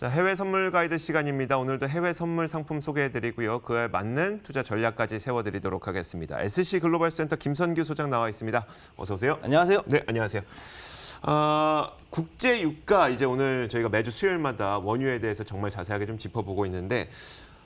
자, 해외 선물 가이드 시간입니다. 오늘도 해외 선물 상품 소개해드리고요. 그에 맞는 투자 전략까지 세워드리도록 하겠습니다. SC 글로벌센터 김선규 소장 나와 있습니다. 어서 오세요. 안녕하세요. 네, 안녕하세요. 국제 유가 이제 오늘 저희가 매주 수요일마다 원유에 대해서 정말 자세하게 좀 짚어보고 있는데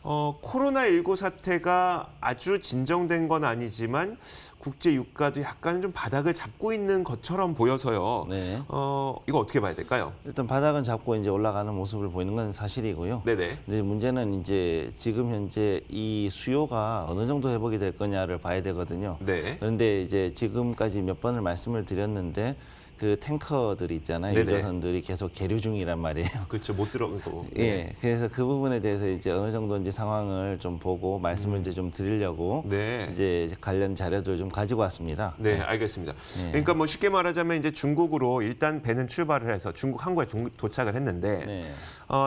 코로나19 사태가 아주 진정된 건 아니지만 국제 유가도 약간 좀 바닥을 잡고 있는 것처럼 보여서요. 네. 이거 어떻게 봐야 될까요? 일단 바닥은 잡고 이제 올라가는 모습을 보이는 건 사실이고요. 네네. 근데 문제는 이제 지금 현재 이 수요가 어느 정도 회복이 될 거냐를 봐야 되거든요. 네. 그런데 이제 지금까지 몇 번을 말씀을 드렸는데 그 탱커들이 있잖아요. 네네. 유조선들이 계속 계류 중이란 말이에요. 그렇죠. 못 들어가고. 예, 그래서 그 부분에 대해서 이제 어느 정도 이제 상황을 좀 보고 말씀을 이제 좀 드리려고 네. 이제 관련 자료들을 좀 가지고 왔습니다. 네, 알겠습니다. 네. 그러니까 뭐 쉽게 말하자면 이제 중국으로 일단 배는 출발을 해서 중국 항구에 도착을 했는데 네.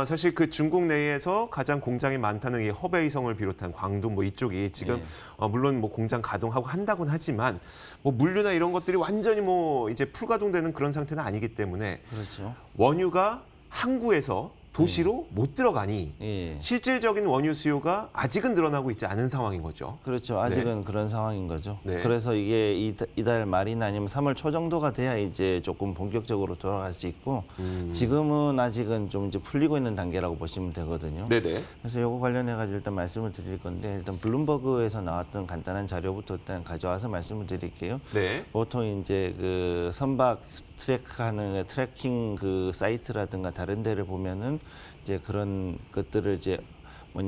사실 그 중국 내에서 가장 공장이 많다는 이 허베이성을 비롯한 광둥 뭐 이쪽이 지금 네. 물론 뭐 공장 가동하고 한다고는 하지만 뭐 물류나 이런 것들이 완전히 뭐 이제 풀가동되는 그런 상태는 아니기 때문에 그렇죠. 원유가 항구에서 도시로 못 들어가니 예. 실질적인 원유 수요가 아직은 늘어나고 있지 않은 상황인 거죠. 그렇죠. 아직은 그런 상황인 거죠. 네. 그래서 이게 이달 말이나 아니면 3월 초 정도가 돼야 이제 조금 본격적으로 돌아갈 수 있고 지금은 아직은 좀 이제 풀리고 있는 단계라고 보시면 되거든요. 네네. 그래서 이거 관련해 가지고 일단 말씀을 드릴 건데 일단 블룸버그에서 나왔던 간단한 자료부터 일단 가져와서 말씀을 드릴게요. 네. 보통 이제 그 선박 트랙하는 트래킹 그 사이트라든가 다른 데를 보면은 이제 그런 것들을 이제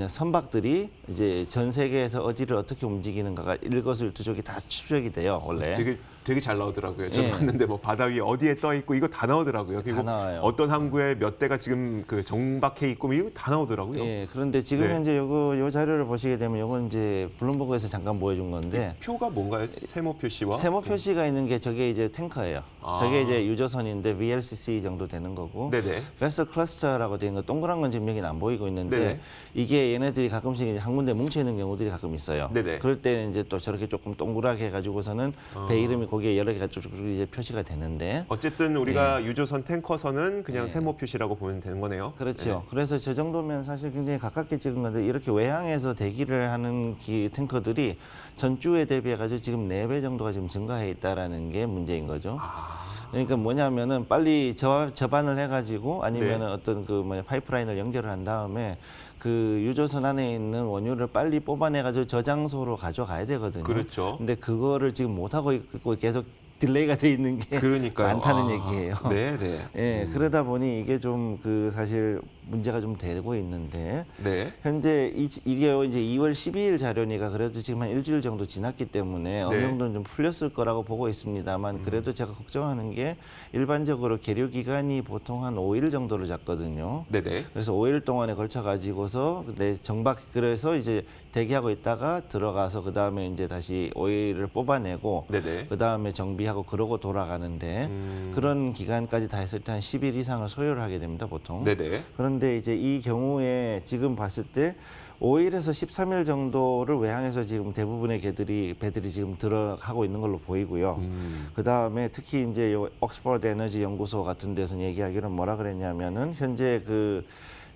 선박들이 이제 전 세계에서 어디를 어떻게 움직이는가가 일거수일투족이 다 추적이 돼요 원래. 되게 잘 나오더라고요. 저는 예. 봤는데 뭐 바다 위에 어디에 떠 있고 이거 다 나오더라고요. 그리고 다 나와요. 어떤 항구에 몇 대가 지금 그 정박해 있고 뭐 이거 다 나오더라고요. 예. 그런데 지금 네. 현재 요 자료를 보시게 되면 요건 이제 블룸버그에서 잠깐 보여준 건데 표가 뭔가요? 세모 표시와? 세모 표시가 있는 게 저게 이제 탱커예요. 아. 저게 이제 유조선인데 VLCC 정도 되는 거고. 네네. 베슬 클러스터라고 되는 거 동그란 건 지금 여기는 안 보이고 있는데 네네. 이게 얘네들이 가끔씩 이제 한 군데 뭉쳐 있는 경우들이 가끔 있어요. 네네. 그럴 때는 이제 또 저렇게 조금 동그랗게 해가지고서는 배 이름이 거기에 여러 개가 쭉쭉 이제 표시가 되는데. 어쨌든 우리가 유조선 탱커선은 그냥 예. 세모 표시라고 보면 되는 거네요. 그렇죠. 그래서 저 정도면 사실 굉장히 가깝게 찍은 건데 이렇게 외항에서 대기를 하는 탱커들이 전주에 대비해가지고 지금 4배 정도가 지금 증가해 있다라는 게 문제인 거죠. 그러니까 뭐냐면은 빨리 저반을 해가지고 아니면은 네. 어떤 그 파이프라인을 연결을 한 다음에 그 유조선 안에 있는 원유를 빨리 뽑아내가지고 저장소로 가져가야 되거든요. 그렇죠. 근데 그거를 지금 못 하고 있고 계속 딜레이가 돼 있는 게 그러니까요. 많다는 얘기예요. 네네. 예, 그러다 보니 이게 좀 그 사실 문제가 좀 되고 있는데 네. 현재 이게 이제 2월 12일 자료니까 그래도 지금 한 일주일 정도 지났기 때문에 어느 네. 정도는 좀 풀렸을 거라고 보고 있습니다만 그래도 제가 걱정하는 게 일반적으로 계류 기간이 보통 한 5일 정도를 잡거든요. 네네. 그래서 5일 동안에 걸쳐 가지고서 그래서 이제 대기하고 있다가 들어가서 그 다음에 이제 다시 5일을 뽑아내고 네네. 그 다음에 정비하고 그러고 돌아가는데 그런 기간까지 다 했을 때 한 10일 이상을 소요를 하게 됩니다 보통. 네네. 그런데 이제 이 경우에 지금 봤을 때 5일에서 13일 정도를 외항에서 지금 대부분의 배들이 지금 들어가고 있는 걸로 보이고요. 그 다음에 특히 이제 요 옥스퍼드 에너지 연구소 같은 데서 얘기하기로는 뭐라 그랬냐면은 현재 그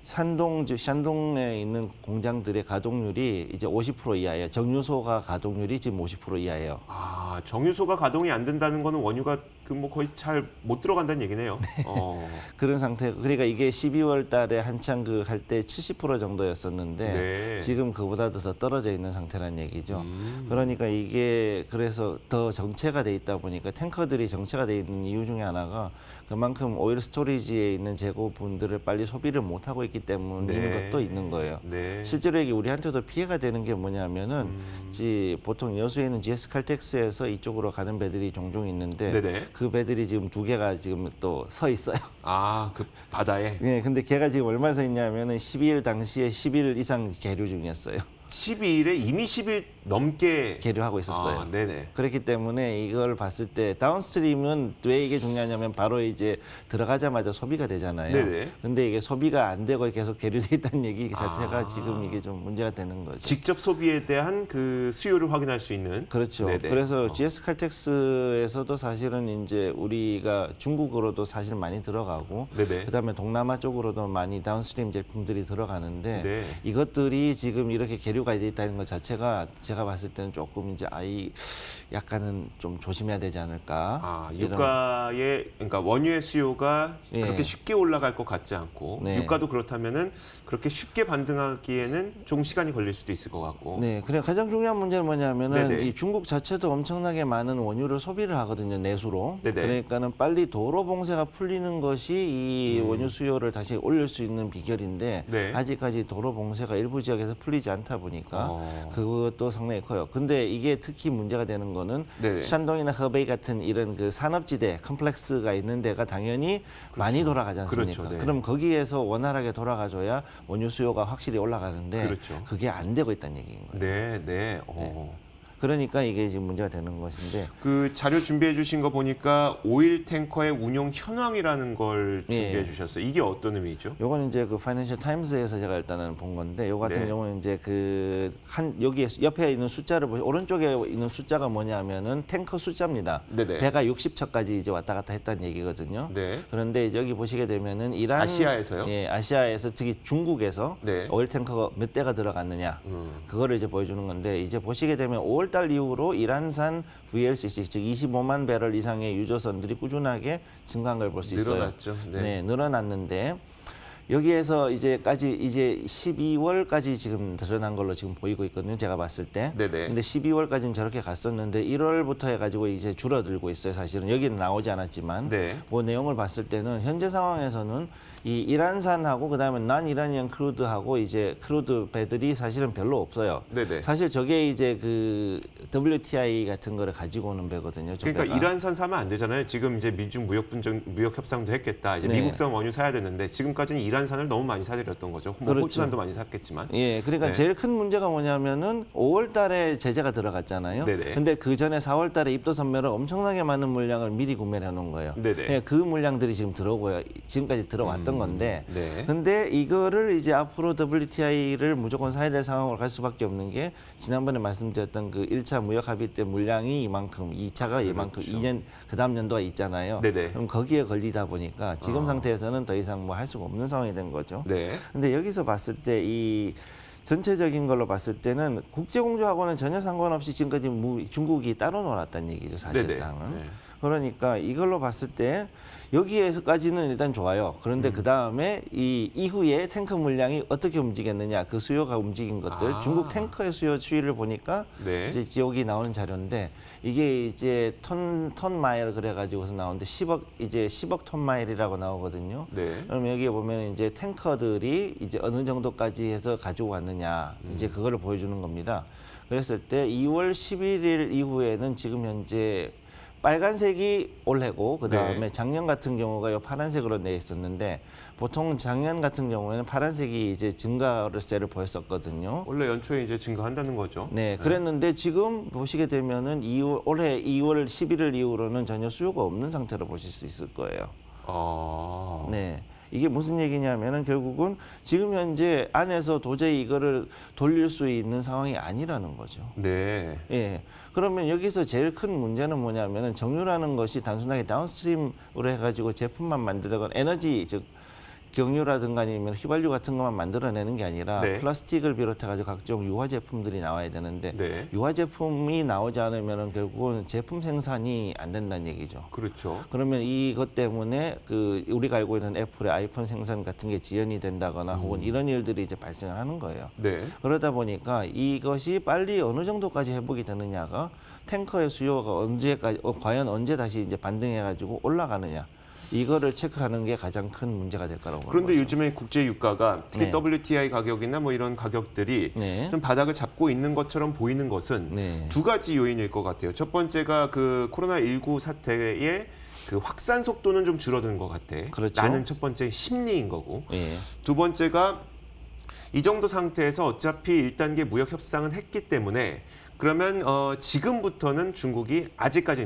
샨동에 있는 공장들의 가동률이 이제 50% 이하예요. 정유소가 가동률이 지금 50% 이하예요. 정유소가 가동이 안 된다는 거는 원유가 그 뭐 거의 잘 못 들어간다는 얘기네요. 그런 상태. 그러니까 이게 12월 달에 한창 그 할 때 70% 정도였었는데 네. 지금 그보다도 더 떨어져 있는 상태란 얘기죠. 그러니까 이게 그래서 더 정체가 돼 있다 보니까 탱커들이 정체가 돼 있는 이유 중에 하나가 그만큼 오일 스토리지에 있는 재고분들을 빨리 소비를 못 하고 있기 때문인 네. 것도 있는 거예요. 네. 실제로 이게 우리한테도 피해가 되는 게 뭐냐면은 보통 여수에 있는 GS 칼텍스에서 이쪽으로 가는 배들이 종종 있는데 네네. 그 배들이 지금 2개가 지금 또 서 있어요. 그 바다에. 네, 근데 걔가 지금 얼마나 서 있냐면은 12일 당시에 10일 이상 계류 중이었어요. 12일에 이미 10일 넘게 계류하고 있었어요. 아, 네네. 그렇기 때문에 이걸 봤을 때 다운스트림은 왜 이게 중요하냐면 바로 이제 들어가자마자 소비가 되잖아요. 네네. 근데 이게 소비가 안 되고 계속 계류돼 있다는 얘기 자체가 아. 지금 이게 좀 문제가 되는 거죠. 직접 소비에 대한 그 수요를 확인할 수 있는. 그렇죠. 네네. 그래서 GS 칼텍스에서도 사실은 이제 우리가 중국으로도 사실 많이 들어가고 네네. 그다음에 동남아 쪽으로도 많이 다운스트림 제품들이 들어가는데 네. 이것들이 지금 이렇게 계류가 돼 있다는 것 자체가 제가 봤을 때는 조금 이제 약간은 좀 조심해야 되지 않을까. 아, 이런. 유가의 그러니까 원유의 수요가 예. 그렇게 쉽게 올라갈 것 같지 않고 네. 유가도 그렇다면은 그렇게 쉽게 반등하기에는 좀 시간이 걸릴 수도 있을 것 같고. 네, 그래 가장 중요한 문제는 뭐냐면은 네네. 이 중국 자체도 엄청나게 많은 원유를 소비를 하거든요, 내수로. 네네. 그러니까는 빨리 도로 봉쇄가 풀리는 것이 이 원유 수요를 다시 올릴 수 있는 비결인데 네. 아직까지 도로 봉쇄가 일부 지역에서 풀리지 않다 보니까 그것도 상당히 커요. 근데 이게 특히 문제가 되는 거는 네네. 샨동이나 허베이 같은 이런 그 산업지대 컴플렉스가 있는 데가 당연히 많이 돌아가지 않습니까? 그렇죠, 네. 그럼 거기에서 원활하게 돌아가줘야 원유 수요가 확실히 올라가는데 그렇죠. 그게 안 되고 있다는 얘기인 거예요. 네, 네. 그러니까 이게 지금 문제가 되는 것인데 그 자료 준비해 주신 거 보니까 오일 탱커의 운용 현황이라는 걸 준비해 예. 주셨어요. 이게 어떤 의미죠? 요거는 이제 그 파이낸셜 타임스에서 제가 일단은 본 건데 요 같은 네. 경우는 이제 그 여기 옆에 있는 숫자를 보시 오른쪽에 있는 숫자가 뭐냐면은 탱커 숫자입니다. 네네. 배가 60척까지 이제 왔다 갔다 했다는 얘기거든요. 네. 그런데 이제 여기 보시게 되면은 이란 아시아에서요? 예, 아시아에서 특히 중국에서 네. 오일 탱커가 몇 대가 들어갔느냐 그거를 이제 보여주는 건데 이제 보시게 되면 5월달 이후로 이란산 VLCC 즉 25만 배럴 이상의 유조선들이 꾸준하게 증가한 걸 볼 수 있어요. 늘어났죠. 네. 네, 늘어났는데 여기에서 이제 12월까지 지금 드러난 걸로 지금 보이고 있거든요. 제가 봤을 때. 네네. 근데 12월까지는 저렇게 갔었는데 1월부터 해가지고 이제 줄어들고 있어요. 사실은 여기는 나오지 않았지만 네. 그 내용을 봤을 때는 현재 상황에서는 이 이란산하고 그다음에 난 이라니안 크루드하고 이제 크루드 배들이 사실은 별로 없어요. 네네. 사실 저게 이제 그 WTI 같은 거를 가지고 오는 배거든요. 저 그러니까 배가. 이란산 사면 안 되잖아요. 지금 이제 미중 무역 협상도 했겠다. 이제 네. 미국산 원유 사야 되는데 지금까지는 이란산을 너무 많이 사들였던 거죠. 뭐 그렇죠. 호주산도 많이 샀겠지만. 예, 그러니까 네. 제일 큰 문제가 뭐냐면은 5월 달에 제재가 들어갔잖아요. 네네. 근데 그 전에 4월 달에 입도 선매로 엄청나게 많은 물량을 미리 구매를 해 놓은 거예요. 네네. 예, 그 물량들이 지금 들어오고요. 지금까지 들어왔던 건데. 네. 근데 이거를 이제 앞으로 WTI를 무조건 사야 될 상황으로 갈 수밖에 없는 게 지난번에 말씀드렸던 그 1차 무역 합의 때 물량이 이만큼, 2차가 이만큼, 그렇죠. 2년 그다음 년도가 있잖아요. 네네. 그럼 거기에 걸리다 보니까 지금 상태에서는 더 이상 뭐 할 수가 없는 상황이 된 거죠. 네. 근데 여기서 봤을 때 이 전체적인 걸로 봤을 때는 국제공조하고는 전혀 상관없이 지금까지 중국이 따로 놀았다는 얘기죠, 사실상은. 네네. 네. 그러니까 이걸로 봤을 때 여기에서까지는 일단 좋아요. 그런데 그 다음에 이 이후에 탱커 물량이 어떻게 움직였느냐, 그 수요가 움직인 것들, 아. 중국 탱커의 수요 추이를 보니까 네. 이제 지역이 나오는 자료인데 이게 이제 톤 마일 그래가지고서 나오는데 10억 톤 마일이라고 나오거든요. 네. 그럼 여기에 보면 이제 탱커들이 이제 어느 정도까지 해서 가지고 왔느냐, 이제 그거를 보여주는 겁니다. 그랬을 때 2월 11일 이후에는 지금 현재 빨간색이 올해고 그다음에 네. 작년 같은 경우가 요 파란색으로 내 있었는데 보통 작년 같은 경우에는 파란색이 이제 증가세를 보였었거든요. 원래 연초에 이제 증가한다는 거죠. 네, 그랬는데 지금 보시게 되면은 올해 2월 11일 이후로는 전혀 수요가 없는 상태로 보실 수 있을 거예요. 아. 네. 이게 무슨 얘기냐면은 결국은 지금 현재 안에서 도저히 이거를 돌릴 수 있는 상황이 아니라는 거죠. 네. 예. 그러면 여기서 제일 큰 문제는 뭐냐면은 정유라는 것이 단순하게 다운스트림으로 해가지고 제품만 만들거나 에너지 즉 경유라든가 아니면 휘발유 같은 것만 만들어내는 게 아니라 네. 플라스틱을 비롯해가지고 각종 유화 제품들이 나와야 되는데 네. 유화 제품이 나오지 않으면은 결국은 제품 생산이 안 된다는 얘기죠. 그렇죠. 그러면 이것 때문에 그 우리가 알고 있는 애플의 아이폰 생산 같은 게 지연이 된다거나 혹은 이런 일들이 이제 발생을 하는 거예요. 네. 그러다 보니까 이것이 빨리 어느 정도까지 회복이 되느냐가 탱커의 수요가 언제까지 과연 언제 다시 이제 반등해가지고 올라가느냐 이거를 체크하는 게 가장 큰 문제가 될 거라고. 그런데 보는 거죠. 요즘에 국제 유가가 특히 네. WTI 가격이나 뭐 이런 가격들이 네. 좀 바닥을 잡고 있는 것처럼 보이는 것은 네. 두 가지 요인일 것 같아요. 첫 번째가 그 코로나19 사태의 그 확산 속도는 좀 줄어드는 것 같아. 그렇죠. 나는 첫 번째 심리인 거고. 예. 두 번째가 이 정도 상태에서 어차피 1단계 무역 협상은 했기 때문에 그러면 지금부터는 중국이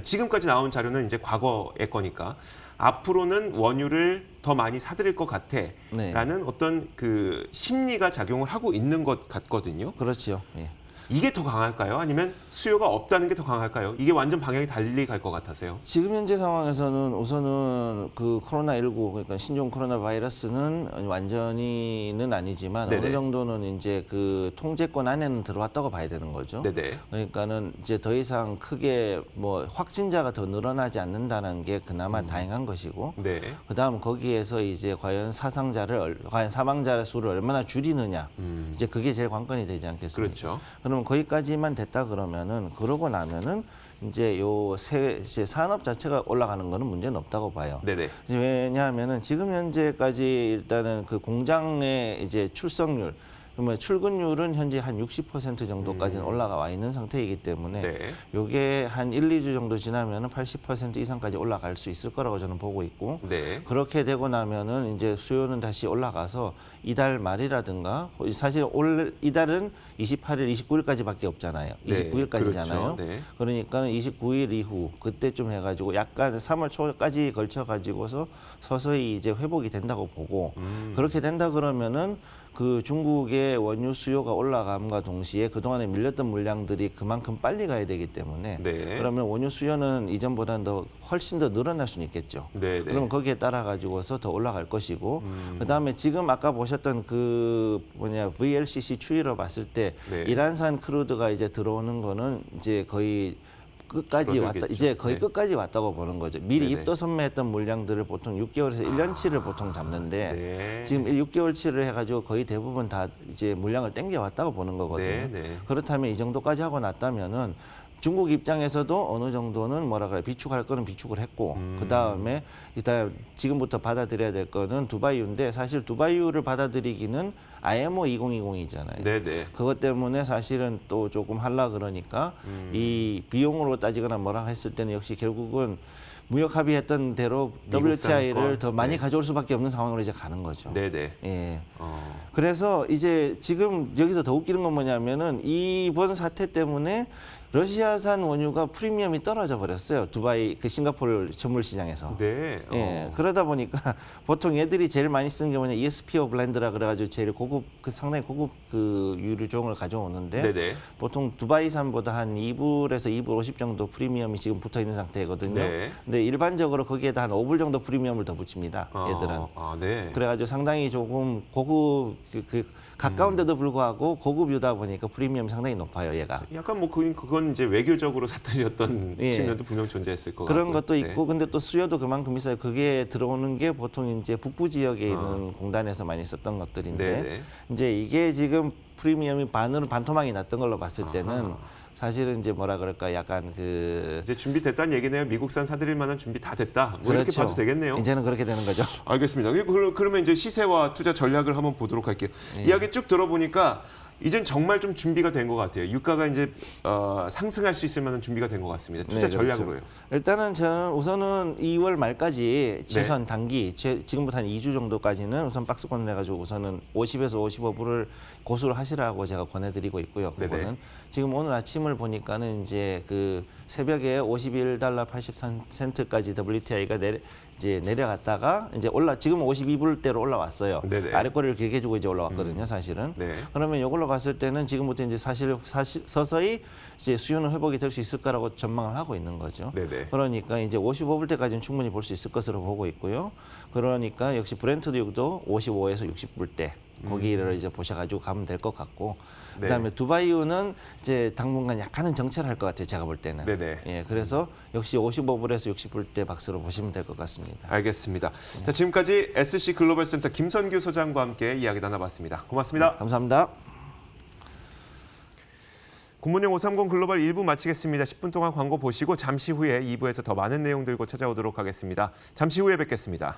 지금까지 나온 자료는 이제 과거의 거니까 앞으로는 원유를 더 많이 사들일 것 같아라는 네. 어떤 그 심리가 작용을 하고 있는 것 같거든요. 그렇죠. 예. 이게 더 강할까요? 아니면 수요가 없다는 게 더 강할까요? 이게 완전 방향이 달리 갈 것 같아서요. 지금 현재 상황에서는 우선은 그 코로나19 그러니까 신종 코로나 바이러스는 완전히는 아니지만 네네. 어느 정도는 이제 그 통제권 안에는 들어왔다고 봐야 되는 거죠. 네네. 그러니까는 이제 더 이상 크게 뭐 확진자가 더 늘어나지 않는다는 게 그나마 다행한 것이고 네. 그다음 거기에서 이제 과연 사망자 수를 얼마나 줄이느냐 이제 그게 제일 관건이 되지 않겠습니까? 그렇죠. 그러면 거기까지만 됐다 그러면은 그러고 나면은 이제 이제 산업 자체가 올라가는 거는 문제는 없다고 봐요. 네네. 왜냐하면은 지금 현재까지 일단은 그 공장의 이제 출석률 그러면 출근율은 현재 한 60% 정도까지는 올라가 와 있는 상태이기 때문에 네. 요게 한 1, 2주 정도 지나면은 80% 이상까지 올라갈 수 있을 거라고 저는 보고 있고 네. 그렇게 되고 나면은 이제 수요는 다시 올라가서 이달 말이라든가 사실 올 이달은 28일, 29일까지밖에 없잖아요. 네, 29일까지잖아요. 그렇죠. 네. 그러니까 29일 이후 그때쯤 해가지고 약간 3월 초까지 걸쳐 가지고서 서서히 이제 회복이 된다고 보고 그렇게 된다 그러면은 그 중국의 원유 수요가 올라감과 동시에 그동안에 밀렸던 물량들이 그만큼 빨리 가야 되기 때문에 네. 그러면 원유 수요는 이전보다는 훨씬 더 늘어날 수는 있겠죠. 네. 그러면 거기에 따라 가지고서 더 올라갈 것이고 그다음에 지금 아까 보셨던 그 VLCC 추이로 봤을 때 네. 이란산 크루드가 이제 들어오는 거는 이제 거의 끝까지 왔다. 줄어들겠죠. 이제 거의 네. 끝까지 왔다고 보는 거죠. 미리 네네. 입도 선매했던 물량들을 보통 6개월에서 1년치를 보통 잡는데 네. 지금 6개월치를 해가지고 거의 대부분 다 이제 물량을 땡겨 왔다고 보는 거거든요. 네. 그렇다면 이 정도까지 하고 났다면은 중국 입장에서도 어느 정도는 뭐라 그래 비축할 거는 비축을 했고 그 다음에 일단 지금부터 받아들여야 될 거는 두바이유인데 사실 두바이유를 받아들이기는 IMO 2020이잖아요. 네네. 그것 때문에 사실은 또 조금 하려 그러니까 이 비용으로 따지거나 뭐라 했을 때는 역시 결국은 무역 합의했던 대로 WTI를 더 많이 네. 가져올 수밖에 없는 상황으로 이제 가는 거죠. 네네. 예. 어. 그래서 이제 지금 여기서 더 웃기는 건 뭐냐면은 이번 사태 때문에 러시아산 원유가 프리미엄이 떨어져 버렸어요. 두바이 그 싱가포르 전물 시장에서. 네. 예, 그러다 보니까 보통 얘들이 제일 많이 쓰는 게 뭐냐 ESPO 블렌드라 그래가지고 제일 고급 그 상당히 고급 그 유류종을 가져오는데 네네. 보통 두바이산보다 한 2불에서 2불 50 정도 프리미엄이 지금 붙어 있는 상태거든요. 네. 근데 일반적으로 거기에다 한 5불 정도 프리미엄을 더 붙입니다. 얘들은. 네. 그래가지고 상당히 조금 고급 가까운데도 불구하고 고급유다 보니까 프리미엄이 상당히 높아요, 얘가. 약간 뭐 그건 이제 외교적으로 사들였던 예. 측면도 분명 존재했을 것 그런 같고요. 것도 네. 있고, 근데 또 수요도 그만큼 있어요. 그게 들어오는 게 보통 이제 북부 지역에 있는 공단에서 많이 썼던 것들인데, 네네. 이제 이게 지금 프리미엄이 반토막이 났던 걸로 봤을 때는 사실은 이제 뭐라 그럴까, 약간 이제 준비됐다는 얘기네요. 미국산 사들일 만한 준비 다 됐다. 뭐 이렇게 봐도 되겠네요. 이제는 그렇게 되는 거죠. 알겠습니다. 그러면 이제 시세와 투자 전략을 한번 보도록 할게요. 이야기 쭉 들어보니까 이젠 정말 좀 준비가 된 것 같아요. 유가가 이제 상승할 수 있을 만한 준비가 된 것 같습니다. 투자 네, 그렇죠. 전략으로요. 일단은 저는 우선은 2월 말까지 최소한 네. 단기 지금부터 한 2주 정도까지는 우선 박스권을 해가지고 우선은 50에서 55불을 고수를 하시라고 제가 권해드리고 있고요. 그거는 네네. 지금 오늘 아침을 보니까는 이제 그 새벽에 51달러 83센트까지 WTI가 이제 내려갔다가 이제 지금 52불대로 올라왔어요. 네네. 아래꼬리를 길게 주고 이제 올라왔거든요, 사실은. 네. 그러면 이걸로 봤을 때는 지금부터 이제 사실 서서히 이제 수요는 회복이 될 수 있을 거라고 전망을 하고 있는 거죠. 네네. 그러니까 이제 55불대까지는 충분히 볼 수 있을 것으로 보고 있고요. 그러니까 역시 브렌트유도 55에서 60불대 거기를 이제 보셔가지고 가면 될 것 같고. 네. 그다음에 두바이유는 이제 당분간 약간은 정체를 할 것 같아요. 제가 볼 때는. 네네. 예, 그래서 역시 55불에서 60불대 박스로 보시면 될 것 같습니다. 알겠습니다. 자, 지금까지 SC 글로벌 센터 김선규 소장과 함께 이야기 나눠봤습니다. 고맙습니다. 감사합니다. 굿모닝 530 글로벌 1부 마치겠습니다. 10분 동안 광고 보시고 잠시 후에 2부에서 더 많은 내용 들고 찾아오도록 하겠습니다. 잠시 후에 뵙겠습니다.